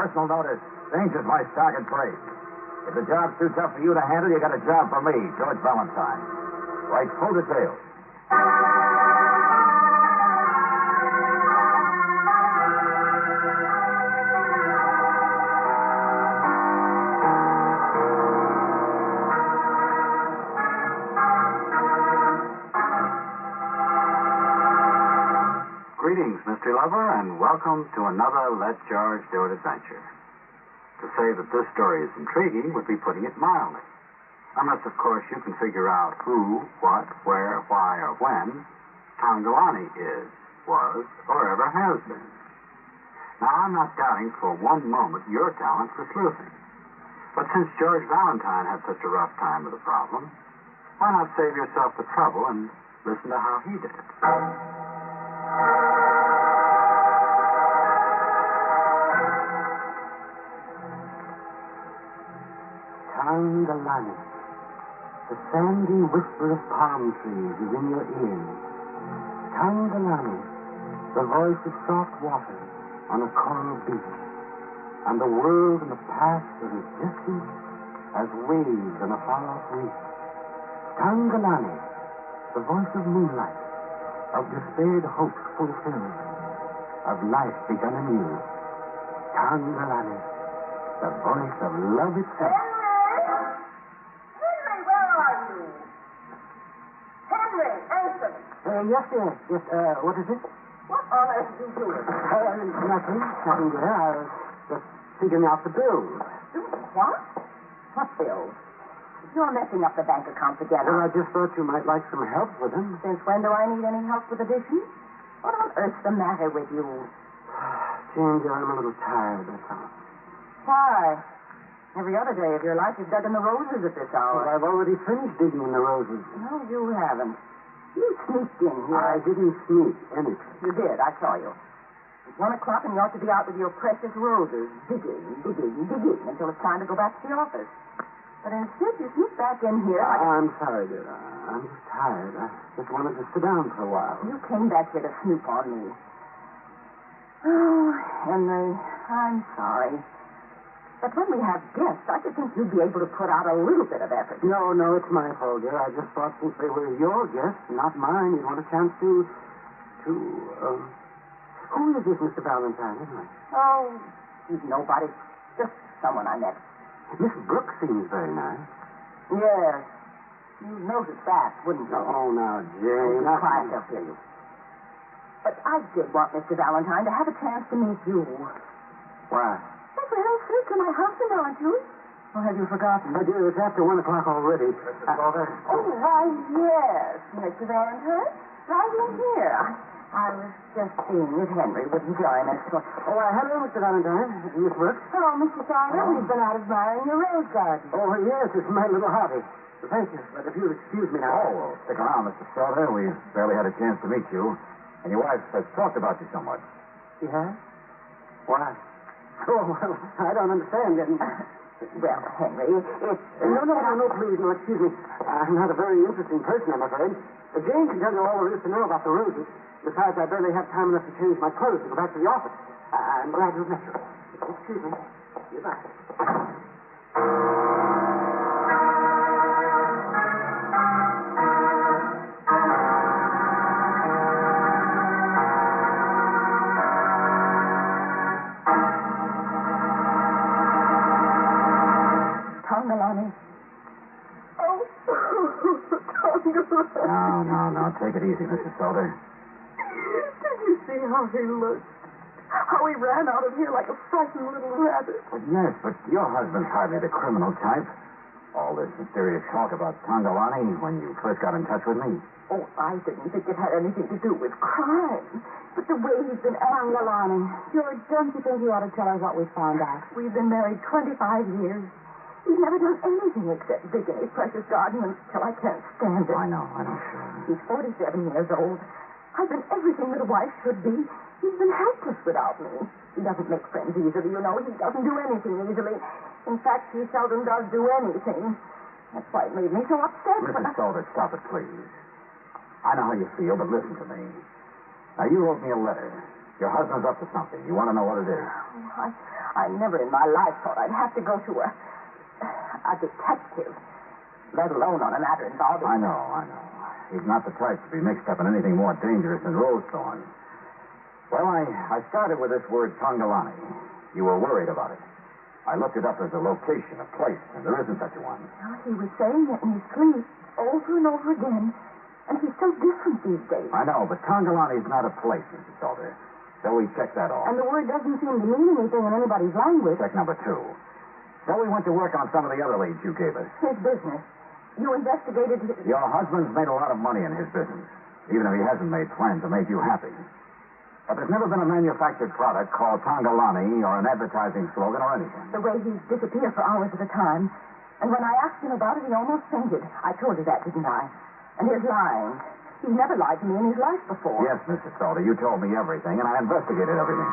Personal notice. Danger's my stock and trade. If the job's too tough for you to handle, you got a job for me, George Valentine. Write full details. Greetings, mystery lover, and welcome to another Let George Do It adventure. To say that this story is intriguing would be putting it mildly. Unless, of course, you can figure out who, what, where, why, or when Tongalani is, was, or ever has been. Now, I'm not doubting for one moment your talent for sleuthing. But since George Valentine had such a rough time with the problem, why not save yourself the trouble and listen to how he did it? Tongalani. The sandy whisper of palm trees is in your ears. Tongalani. The voice of soft water on a coral beach. And the world and the past are as distant as waves on a far-off reef. Tongalani. The voice of moonlight, of despaired hopes fulfilled, of life begun anew. Tongalani. The voice of love itself. Yes, dear. Yes, what is it? What on earth are you doing? Nothing, dear. I was just figuring out the bills. What? What bills? You're messing up the bank accounts again. Well, I just thought you might like some help with them. Since when do I need any help with additions? What on earth's the matter with you? Jane, dear, I'm a little tired, that's all. Why? Every other day of your life you've dug in the roses at this hour. Well, I've already finished digging in the roses. No, you haven't. You sneaked in here. I didn't sneak anything. You did. I saw you. It's 1 o'clock and you ought to be out with your precious roses, digging until it's time to go back to the office. But instead you sneak back in here like I'm sorry, dear. I'm just tired. I just wanted to sit down for a while. You came back here to snoop on me. Oh, Henry, I'm sorry. But when we have guests, I should think you'd be able to put out a little bit of effort. No, it's my fault, dear. I just thought since they were your guests, not mine, you'd want a chance to... Who is this Mr. Valentine, anyway? Oh, he's nobody. Just someone I met. Miss Brooks seems very nice. Yes. You'd notice that, wouldn't you? Oh, now, Jane. Quiet, I'll hear you. But I did want Mr. Valentine to have a chance to meet you. Why? Well, sir, to my husband, aren't you? Or have you forgotten? My dear, it's after 1 o'clock already. Oh, why, yes, Mr. Valentine. Right in here. I was just seeing if Henry wouldn't join us. Oh, hello, Mr. Valentine. Miss Brooks. Hello, Mr. Sauter. We've been out admiring your rose garden. Oh, yes, it's my little hobby. Thank you, but if you'll excuse me now. Oh, well, stick around, Mr. Sauter. We barely had a chance to meet you. And your wife has talked about you so much. She has? Why? Oh, well, I don't understand. Well, Henry, it's... No, please, no, excuse me. I'm not a very interesting person, I'm afraid. Jane can tell you all there is to know about the roses. Besides, I barely have time enough to change my clothes to go back to the office. I'm glad to have met you. Excuse me. Goodbye. Tongalani. Oh, Tongalani. No. Take it easy, Mrs. Sauter. Did you see how he looked? How he ran out of here like a frightened little rabbit. Well, yes, but your husband's hardly the criminal type. All this mysterious talk about Tongalani when you first got in touch with me. Oh, I didn't think it had anything to do with crime. But the way he's been Tongalani. George, don't you think you ought to tell her what we found out? We've been married 25 years. He's never done anything except dig in his precious garden until I can't stand it. I know, sure. He's 47 years old. I've been everything that a wife should be. He's been helpless without me. He doesn't make friends easily, you know. He doesn't do anything easily. In fact, he seldom does do anything. That's why it made me so upset. Mrs. Sauter, stop it, please. I know how you feel, but listen to me. Now, you wrote me a letter. Your husband's up to something. You want to know what it is? I never in my life thought I'd have to go to a detective, let alone on a matter involving... I know. He's not the type to be mixed up in anything more dangerous than rose thorns. Well, I started with this word Tongalani. You were worried about it. I looked it up as a location, a place, and there isn't such a one. Well, he was saying it in his sleep over and over again, and he's so different these days. I know, but Tongalani's not a place, Mrs. Salter. So we checked that off. And the word doesn't seem to mean anything in anybody's language. Check number 2. So we went to work on some of the other leads you gave us. His business. You investigated his... Your husband's made a lot of money in his business, even if he hasn't made plans to make you happy. But there's never been a manufactured product called Tongalani or an advertising slogan or anything. The way he'd disappear for hours at a time. And when I asked him about it, he almost fainted. I told you that, didn't I? And his lying. He's never lied to me in his life before. Yes, Mrs. Salter, you told me everything, and I investigated everything.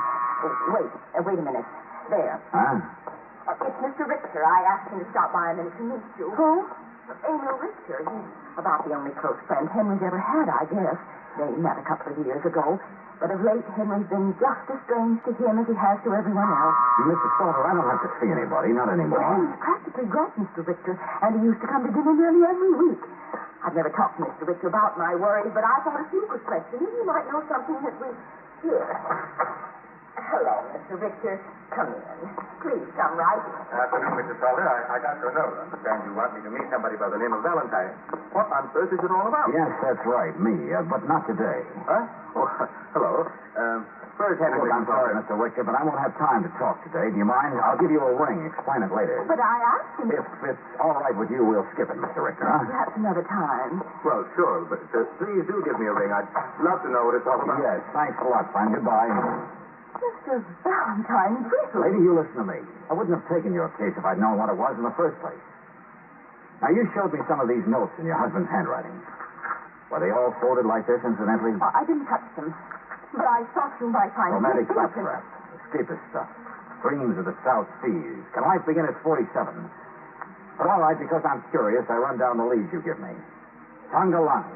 Wait a minute. There. Huh? It's Mr. Richter. I asked him to stop by a minute to meet you. Who? Emil Richter. He's about the only close friend Henry's ever had, I guess. They met a couple of years ago. But of late, Henry's been just as strange to him as he has to everyone else. Mrs. Salter, I don't have to see anybody, not anymore. Well, he's practically great, Mr. Richter, and he used to come to dinner nearly every week. I've never talked to Mr. Richter about my worries, but I thought if you could question him, you might know something that we... Here. Hello, Mr. Richter. Come in. Please, come right in. Afternoon, Mr. Salter. I got your note. I understand you want me to meet somebody by the name of Valentine. What on earth is it all about? Yes, that's right, me, but not today. Huh? Oh, hello. Where's Henry? Look, I'm sorry, Mr. Richter, but I won't have time to talk today. Do you mind? I'll give you a ring. Explain it later. But I asked him... If it's all right with you, we'll skip it, Mr. Richter, huh? Perhaps another time. Well, sure, but please do give me a ring. I'd love to know what it's all about. Yes, thanks a lot, friend. Goodbye. Mr. Valentine, really? Lady, you listen to me. I wouldn't have taken your case if I'd known what it was in the first place. Now, you showed me some of these notes in your husband's handwriting. Were they all folded like this, incidentally? Oh, I didn't touch them. But I saw through my fine... Romantic claptrap. Escapist stuff. Dreams of the South Seas. Can life begin at 47? But all right, because I'm curious, I run down the leads you give me. Tongalani.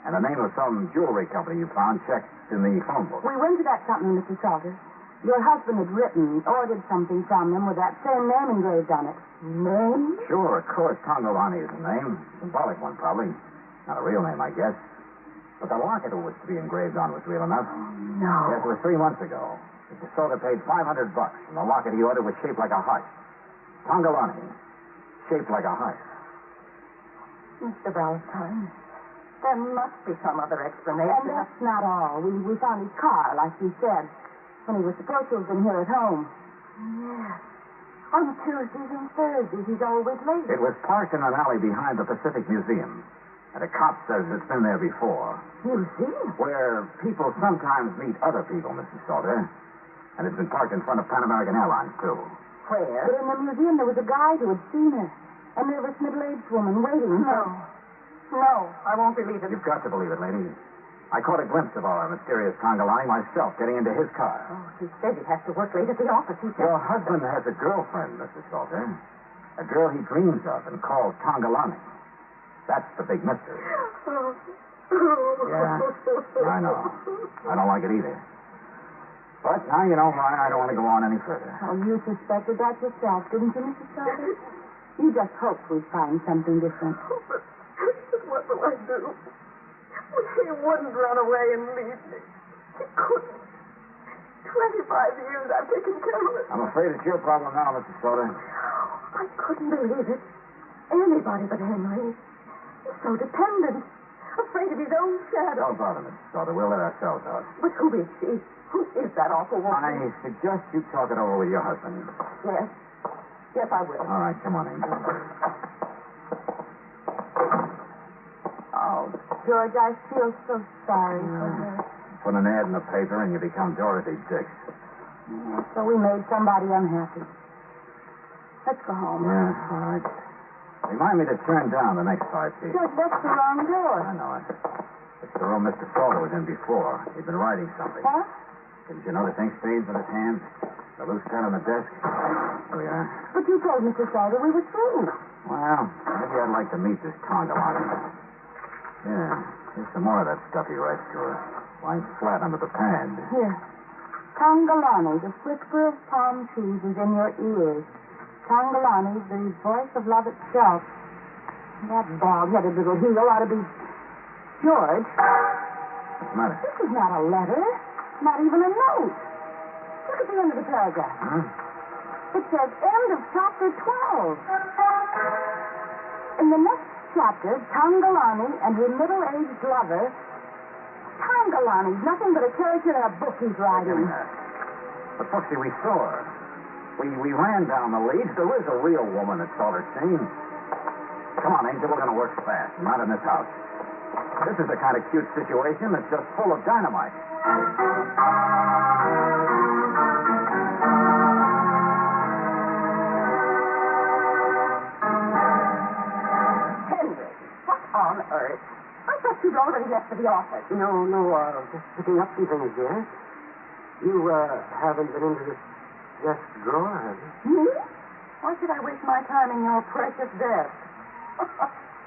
And the name of some jewelry company you found checked in the phone book. We went to that company, Mr. Salter. Your husband had ordered something from them with that same name engraved on it. Name? Sure, of course. Tongalani is the name. Symbolic one, probably. Not a real name, I guess. But the locket it was to be engraved on was real enough. No. Yes, it was 3 months ago. Mr. Salter paid $500, and the locket he ordered was shaped like a heart. Tongalani, shaped like a heart. Mr. Valentine, there must be some other explanation. And that's not all. We found his car, like you said, when he was supposed to have been here at home. Yes. On Tuesdays and Thursdays, he's always late. It was parked in an alley behind the Pacific Museum. And a cop says it's been there before. Museum? Where people sometimes meet other people, Mrs. Salter. And it's been parked in front of Pan American Airlines, too. Where? But in the museum, there was a guide who had seen her. A nervous middle-aged woman waiting. No, I won't believe it. You've got to believe it, lady. I caught a glimpse of our mysterious Tongalani myself getting into his car. Oh, he said he has to work late at the office. He said... Your husband has a girlfriend, Mrs. Salter. A girl he dreams of and calls Tongalani. That's the big mystery. Yeah, I know. I don't like it either. But now you know why I don't want to go on any further. Oh, you suspected that yourself, didn't you, Mrs. Salter? You just hoped we'd find something different. But what will I do? He wouldn't run away and leave me. He couldn't. 25 years I've taken care of it. I'm afraid it's your problem now, Mrs. Salter. I couldn't believe it. Anybody but Henry. He's so dependent. Afraid of his own shadow. Don't bother, Mrs. Salter. We'll let ourselves out. But who is she? Who is that awful woman? I suggest you talk it over with your husband. Yes. Yes, I will. All right, come on in. Oh, George, I feel so sorry for her. Put an ad in the paper and you become Dorothy Dix. Yeah, so we made somebody unhappy. Let's go home. Yeah, all right. Remind me to turn down the next 5 feet. George, that's the wrong door. I know it. It's the room Mr. Salter was in before. He'd been writing something. What? Didn't you notice ink stains on his hands? The loose pen on the desk? Here we are. But you told Mr. Salter we were through. Well, maybe I'd like to meet this Tongalani. Yeah, here's some more of that stuff he writes to her. Lying flat under the pad. Here. Tongalani, the whisper of palm trees is in your ears. Tongalani, the voice of love itself. That bald-headed little heel ought to be... George, What's the matter? this is not a letter. Not even a note. Look at the end of the paragraph. Huh? It says, end of chapter 12. In the next chapter, Tongalani and her middle-aged lover... Tongalani's nothing but a character in a book he's writing. But, Foxy, we saw her. We ran down the leads. There is a real woman at Salter scene. Come on, Angel, we're going to work fast. Not in this house. This is the kind of cute situation that's just full of dynamite. Henry, what on earth? I thought you'd already left for the office. No, just picking up some things here. You, haven't been into this desk drawer, have you? Me? Why should I waste my time in your precious desk?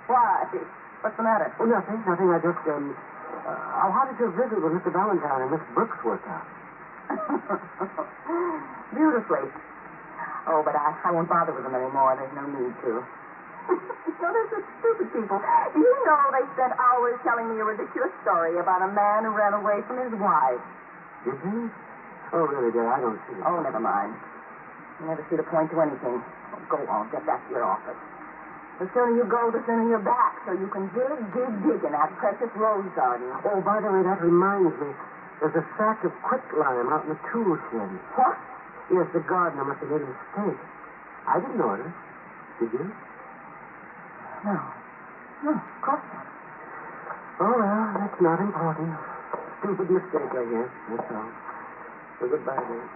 Why? What's the matter? Oh, nothing. I just, how did your visit with Mr. Valentine and Miss Brooks work out? Beautifully. Oh, but I won't bother with them anymore. There's no need to. They're such stupid people. You know they spent hours telling me a ridiculous story about a man who ran away from his wife. Did they? Oh, really, dear, I don't see it. Oh, never mind. You never see the point to anything. Oh, go on, get back to your office. The sooner you go, the sooner you're back, so you can dig in that precious rose garden. Oh, by the way, that reminds me. There's a sack of quicklime out in the tool shed. What? Yes, the gardener must have made a mistake. I didn't order it. Did you? No, of course not. Oh, well, that's not important. Stupid mistake, I guess. That's all. So goodbye, dear.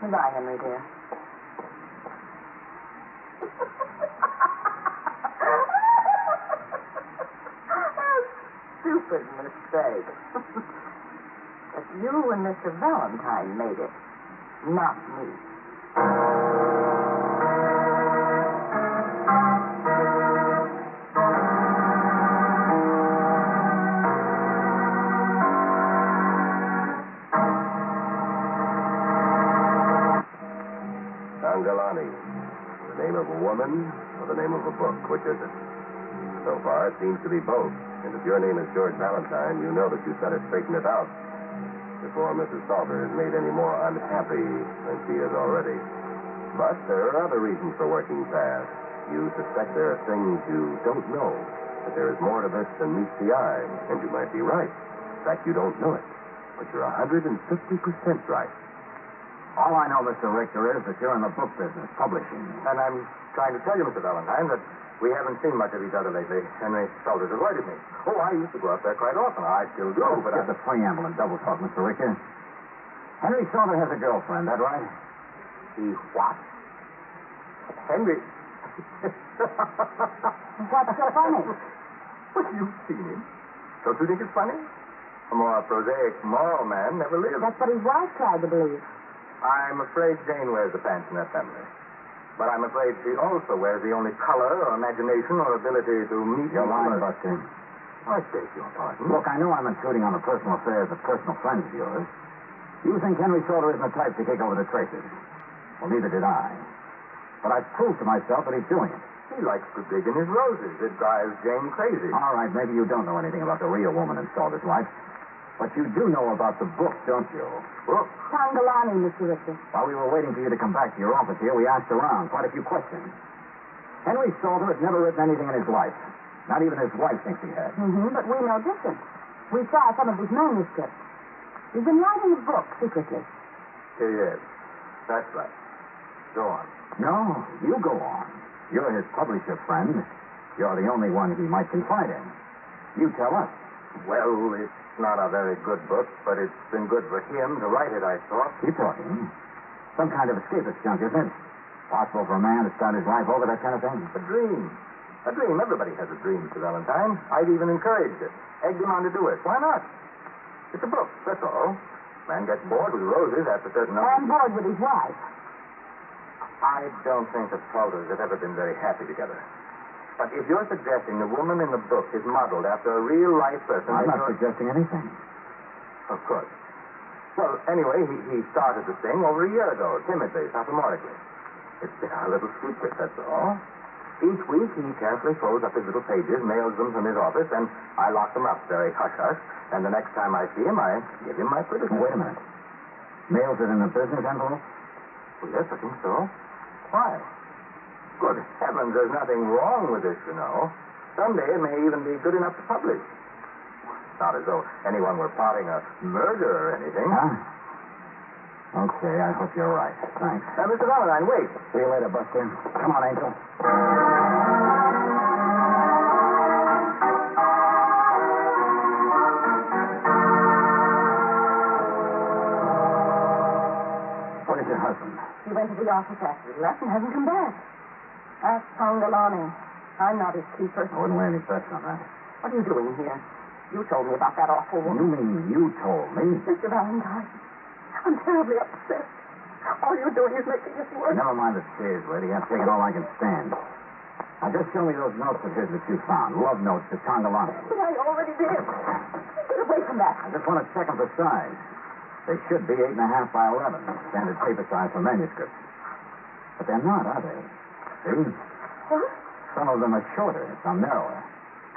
Goodbye, Henry, dear. Stupid mistake. But you and Mr. Valentine made it, not me. Tongalani. The name of a woman or the name of a book? Which is it? So far, it seems to be both. And if your name is George Valentine, you know that you better straighten it out before Mrs. Salter is made any more unhappy than she is already. But there are other reasons for working fast. You suspect there are things you don't know, that there is more to this than meets the eye, and you might be right. In fact, you don't know it, but you're 150% right. All I know, Mr. Richter, is that you're in the book business, publishing. And I'm trying to tell you, Mr. Valentine, that we haven't seen much of each other lately. Henry Salter's avoided me. Oh, I used to go out there quite often. I still do, but Get the preamble and double talk, Mr. Richter. Henry Salter has a girlfriend, that right? He what? Henry... What's so funny? Well, you've seen him. Don't you think it's funny? A more prosaic, moral man never lived. That's what his wife tried to believe. I'm afraid Jane wears the pants in that family. But I'm afraid she also wears the only color or imagination or ability to meet... You're lying, Buster. I beg your pardon. Look, I know I'm intruding on the personal affairs of personal friends of yours. You think Henry Salter isn't the type to kick over the traces. Well, neither did I. But I've proved to myself that he's doing it. He likes to dig in his roses. It drives Jane crazy. All right, maybe you don't know anything about the real woman in Salter's life. But you do know about the book, don't you? Book? Tongalani, Mr. Richter. While we were waiting for you to come back to your office here, we asked around quite a few questions. Henry Salter had never written anything in his life. Not even his wife thinks he had. But we know different. We saw some of his manuscripts. He's been writing a book secretly. Yes. That's right. Go on. No, you go on. You're his publisher friend. You're the only one he might confide in. You tell us. Well, it's not a very good book, but it's been good for him to write it, I thought. Keep talking. Some kind of escapist junk, isn't it? Possible for a man to start his life over, that kind of thing. A dream. A dream. Everybody has a dream, Mr. Valentine. I've even encouraged it. Egged him on to do it. Why not? It's a book, that's all. Man gets bored with roses after a certain number. And bored with his wife. I don't think the Salters have ever been very happy together. But if you're suggesting the woman in the book is modeled after a real-life person... I'm then not suggesting anything. Of course. Well, anyway, he started the thing over a year ago, timidly, sophomorically. It's our little secret, that's all. Each week, he carefully folds up his little pages, mails them from his office, and I lock them up very hush-hush. And the next time I see him, I give him my criticism. Wait a minute. Mails it in a business envelope? Well, yes, I think so. Why? Good heavens, there's nothing wrong with this, you know. Someday it may even be good enough to publish. Not as though anyone were plotting a murder or anything. Huh? Okay, I hope you're right. Thanks. Mr. Valentine, wait. See you later, Buster. Come on, Angel. What is your husband? He went to the office after he left and hasn't come back. Ask Tongalani. I'm not his keeper. I wouldn't lay any bets on that. What are you doing here? You told me about that awful You woman. mean you told me? Mr. Valentine, I'm terribly upset. All you're doing is making this worse. Never mind the tears, lady. I've taken all I can stand. Now, just show me those notes of his that you found. Love notes to Tongalani. But I already did. Get away from that. I just want to check them for size. They should be 8.5 by 11, standard paper size for manuscripts. But they're not, are they? See? What? Some of them are shorter, some narrower.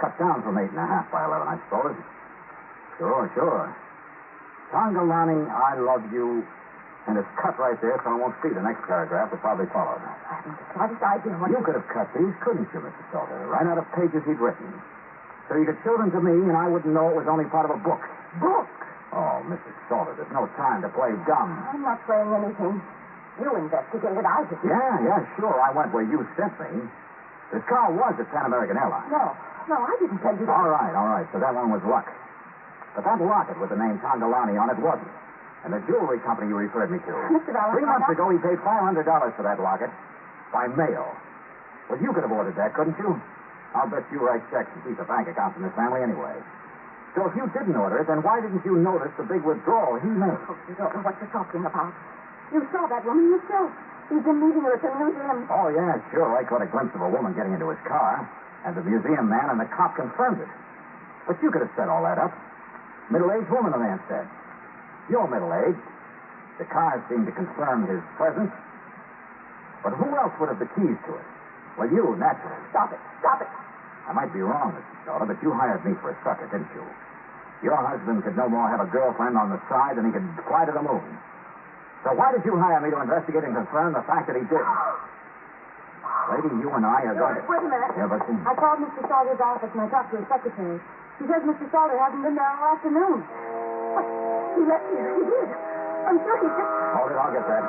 Cut down from 8.5 by 11, I suppose. Sure. Tongalani, I love you. And it's cut right there, so I won't see the next paragraph that probably followed. I haven't the slightest idea what... You could have cut these, couldn't you, Mr. Salter? Right out of pages he'd written. So you could show them to me, and I wouldn't know it was only part of a book. Book? Oh, Mrs. Salter, there's no time to play dumb. I'm not playing anything. You investigated, I didn't. Yeah, sure. I went where you sent me. This car was at Pan American Airlines. No, I didn't tell you that. All right. So that one was luck. But that locket with the name Tongalani on it wasn't. And the jewelry company you referred me to. Mr. Valentine, 3 months ago, he paid $500 for that locket by mail. Well, you could have ordered that, couldn't you? I'll bet you write checks and keep the bank accounts in this family anyway. So if you didn't order it, then why didn't you notice the big withdrawal he made? Oh, you don't know what you're talking about. You saw that woman yourself. He's been meeting her at the museum. Oh, yeah, sure. I caught a glimpse of a woman getting into his car, and the museum man and the cop confirmed it. But you could have set all that up. Middle-aged woman, the man said. You're middle-aged. The car seemed to confirm his presence. But who else would have the keys to it? Well, you, naturally. Stop it. I might be wrong, Mrs. Stoller, but you hired me for a sucker, didn't you? Your husband could no more have a girlfriend on the side than he could fly to the moon. So why did you hire me to investigate and confirm the fact that he did? Lady, you and I are going to... Wait a minute. Yeah, but... I called Mr. Salter's office and I talked to his secretary. She says Mr. Salter hasn't been there all afternoon. What? He left here. He did. I'm sure he just... Hold it, I'll get that.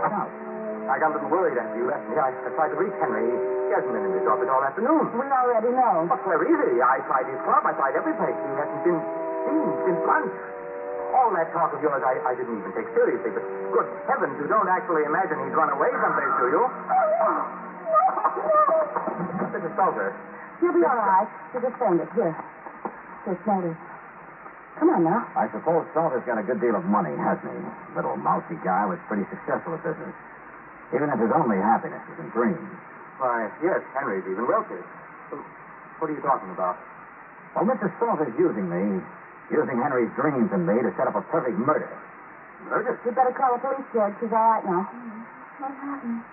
Now, I got a little worried after you left me. I tried to reach Henry. He hasn't been in his office all afternoon. We already know. But where is he? I tried his club. I tried every place. He hasn't been seen since lunch. All that talk of yours I didn't even take seriously, but good heavens, you don't actually imagine he's run away someplace, do you? No. Mrs. Salter. He'll be all right. He's offended. Here, smell this. Come on now. I suppose Salter's got a good deal of money, hasn't he? Little mousy guy was pretty successful at business. Even if his only happiness is in dreams. Why, yes, Henry's even wealthy. What are you talking about? Well, Mr. Salter's using me. Using Henry's dreams and me to set up a perfect murder. Murder? You'd better call the police, George. She's all right now. What happened?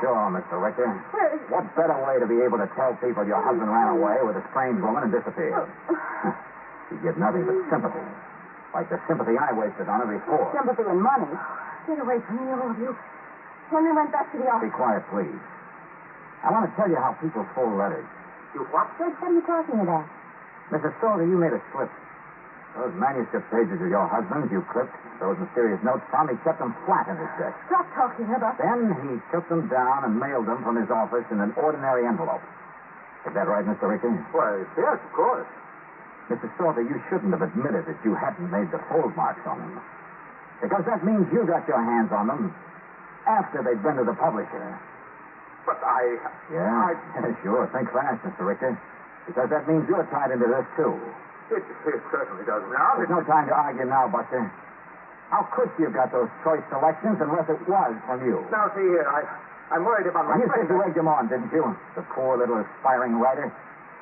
Sure, Mr. Richter. What better way to be able to tell people your husband ran away with a strange woman and disappeared? You get nothing but sympathy. Like the sympathy I wasted on her before. Sympathy and money. Get away from me, all of you. Henry went back to the office. Be quiet, please. I want to tell you how people fold letters. You what? George, what are you talking about? Mrs. Salter, you made a slip. Those manuscript pages of your husband's you clipped, those mysterious notes found, he kept them flat in his desk. Stop talking about that. Then he took them down and mailed them from his office in an ordinary envelope. Is that right, Mr. Richter? Why, yes, of course. Mrs. Salter, you shouldn't have admitted that you hadn't made the fold marks on them. Because that means you got your hands on them after they'd been to the publisher. But I... Yeah, sure. Think fast, Mr. Richter. Because that means you're tied into this, too. It certainly does now. There's no time to argue now, Buster. How could she have got those choice selections unless it was from you? Now, see here, I'm worried about my You said friend. you egged him on, didn't you? The poor little aspiring writer.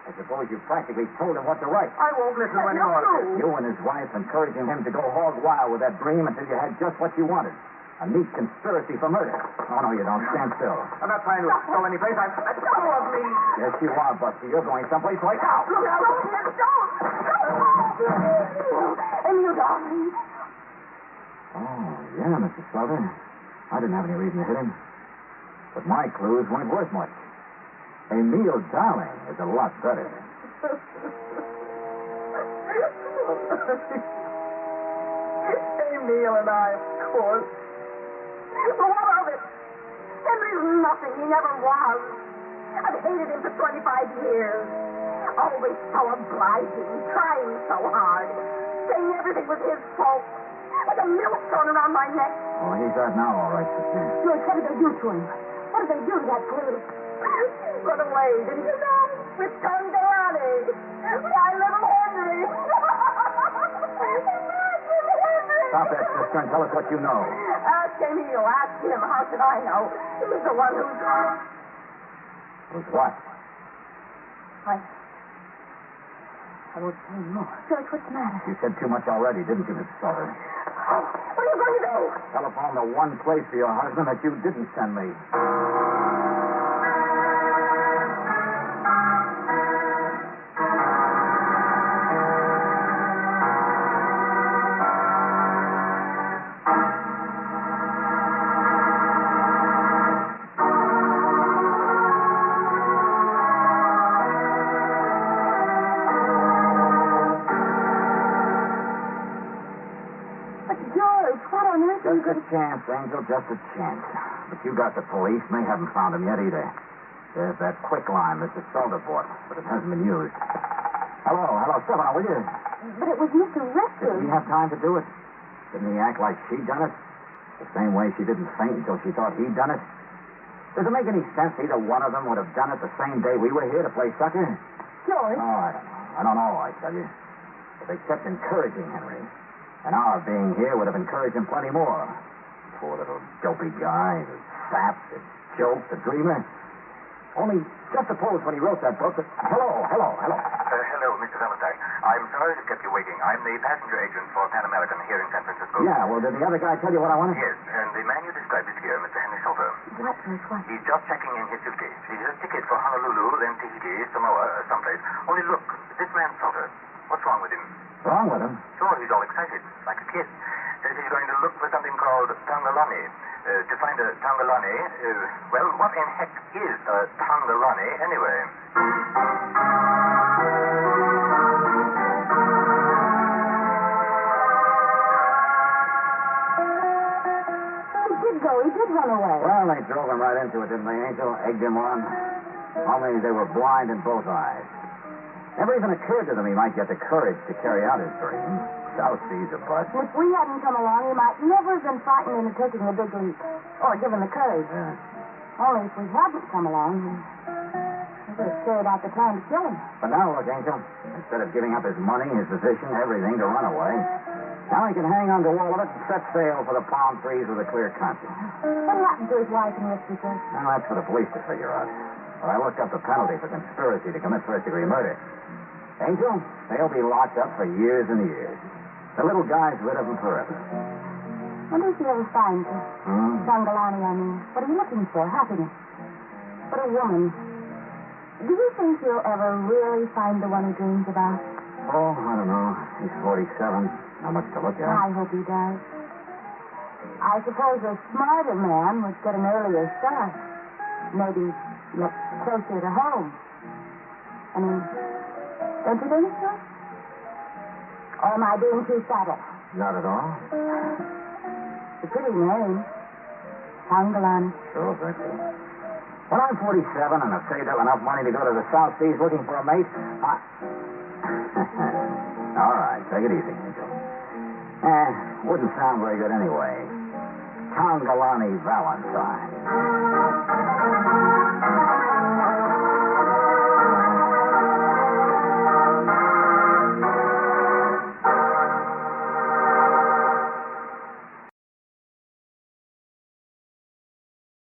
I suppose you practically told him what to write. I won't listen to any more of this. You and his wife encouraging him to go hog wild with that dream until you had just what you wanted. A neat conspiracy for murder. Oh, no, you don't. Stand still. I'm not trying to go any place. Let go of me. Yes, you are, Buster. You're going someplace right now. Look out. Don't. Emil, darling. Oh, yeah, Mr. Slaughter. I didn't have any reason to hit him. But my clues weren't worth much. Emil Darling is a lot better. Emil and I, of course. But what of it? Henry's nothing. He never was. I've hated him for 25 years. Always so obliging, trying so hard, saying everything was his fault. Like a millstone around my neck. Oh, he's out now, all right, sister. George, what did they do to him? What did they do to that kid? He got away, didn't you know? With Tongalani. My little Henry. Stop that, sister, and tell us what you know. Ask Emil. Ask him. How should I know? He's the one who's... Who's what? I won't say more. George, what's the matter? You said too much already, didn't you, Mr. Slaughter? What are you going to do? Telephone the one place for your husband that you didn't send me. Just a chance, Angel, just a chance. But you got the police, and they haven't found him yet either. There's that quick line Mr. Salter bought, but it hasn't been used. Hello, Stefano, will you? But it was Mr. Richter. Did he have time to do it? Didn't he act like she'd done it? The same way she didn't faint until she thought he'd done it? Does it make any sense either one of them would have done it the same day we were here to play sucker? George. Oh, I don't know, I tell you. But they kept encouraging Henry. And our being here would have encouraged him plenty more. Poor little dopey guy, the sap, the joke, the dreamer. Only, just suppose when he wrote that book that... Hello. Hello, Mr. Valentine. I'm sorry to keep you waiting. I'm the passenger agent for Pan American here in San Francisco. Yeah, well, did the other guy tell you what I wanted? Yes, and the man you described is here, Mr. Henry Salter. What, George, what? He's just checking in his suitcase. He has a ticket for Honolulu, then Tahiti, Samoa, someplace. Only look, this man Salter, what's wrong with him? Wrong with him? Sure, he's all excited, like a kid. Says he's going to look for something called Tongalani. To find a Tongalani, well, what in heck is a Tongalani anyway? He did run away. Well, they drove him right into it, didn't they, Angel? Egged him on. Only they were blind in both eyes. Never even occurred to them he might get the courage to carry out his dream. South Seas a bust. If we hadn't come along, he might never have been frightened into taking the big leap. Or given the courage. Yeah. Only if we hadn't come along, we would have carried out the plan to kill him. But now, look, Angel, instead of giving up his money, his position, everything to run away, now he can hang on to all of it and set sail for the palm trees with a clear conscience. What happened to his wife and Richie, George? Now, that's for the police to figure out. But I looked up the penalty for conspiracy to commit first-degree murder. Angel, they'll be locked up for years and years. The little guy's rid of them forever. Wonder if he ever finds her. Tongalani, I mean. What are you looking for? Happiness. But a woman. Do you think he'll ever really find the one he dreams about? Oh, I don't know. He's 47. Not much to look at. I hope he does. I suppose a smarter man would get an earlier start. Maybe look closer to home. I mean, don't you think so? Or am I being too subtle? Not at all. It's a pretty name. Tongalani. Sure, thank you. When I'm 47 and I've saved up enough money to go to the South Seas looking for a mate, all right, take it easy, Angel. Wouldn't sound very good anyway. Tongalani Valentine.